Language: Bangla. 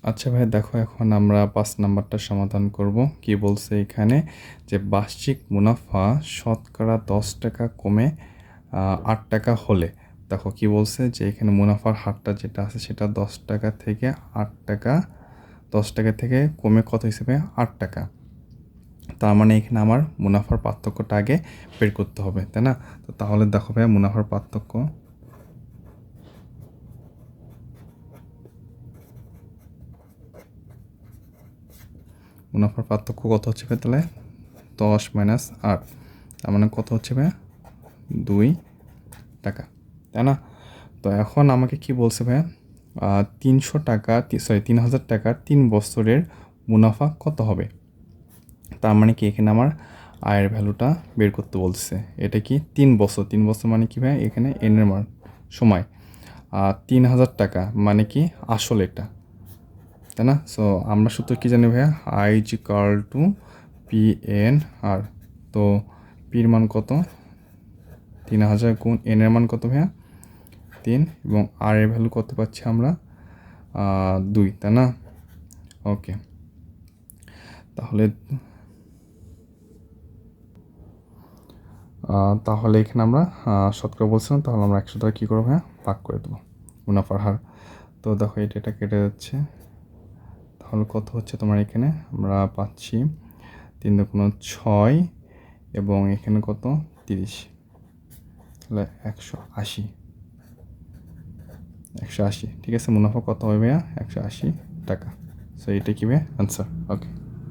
আচ্ছা ভাই দেখো, এখন আমরা 5 নাম্বারটা সমাধান করব। কি বলছে এখানে যে বার্ষিক মুনাফা শতকরা 10 টাকা কমে 8 টাকা হলে, দেখো কি বলছে যে এখানে মুনাফার হারটা যেটা আছে সেটা 10 টাকা থেকে 8 টাকা, 10 টাকা থেকে কমে কত হিসেবে 8 টাকা। তার মানে এখানে আমার মুনাফার পার্থক্যটা আগে বের করতে হবে, তাই না? তো তাহলে দেখো ভাই মুনাফার পার্থক্য, মুনাফার পার্থক্য কত হচ্ছে ভাই? তাহলে 10 মাইনাস 8, তার মানে কত হচ্ছে ভাই? 2 টাকা, তাই না? তো এখন আমাকে কি বলছে ভাইয়া, 300 টাকা, 3000 টাকার 3 বছরের মুনাফা কত হবে? তার মানে কি এখানে আমার আয়ের ভ্যালুটা বের করতে বলছে। এটা কি 3 বছর, 3 বছর মানে কি ভাই? এখানে এনের মান সময়, 3000 টাকা মানে কি আসল এটা, তাই না? সো আমরা সূত্র কি জানি ভাইয়া? I is equal to P N R. তো পির মান কত? 3000 গুণ এনের মান কত ভাইয়া? 3, এবং আর এর ভ্যালু কত পাচ্ছি আমরা? 2, তাই না? ওকে, তাহলে তাহলে এখানে আমরা শতকরা বলছিলাম, তাহলে আমরা 100 দ্বারা কী করবো ভাইয়া? ভাগ করে দেবো মুনাফার হার। তো দেখো এটা কেটে যাচ্ছে, তাহলে কত হচ্ছে তোমার? এখানে আমরা পাচ্ছি 3 দুগুণ 6 এবং এখানে কত? 30, তাহলে 180, 180। ঠিক আছে, মুনাফা কত হবে ভাইয়া? 180 টাকা। সো এটা কি ভাইয়া? অ্যান্সার। ওকে।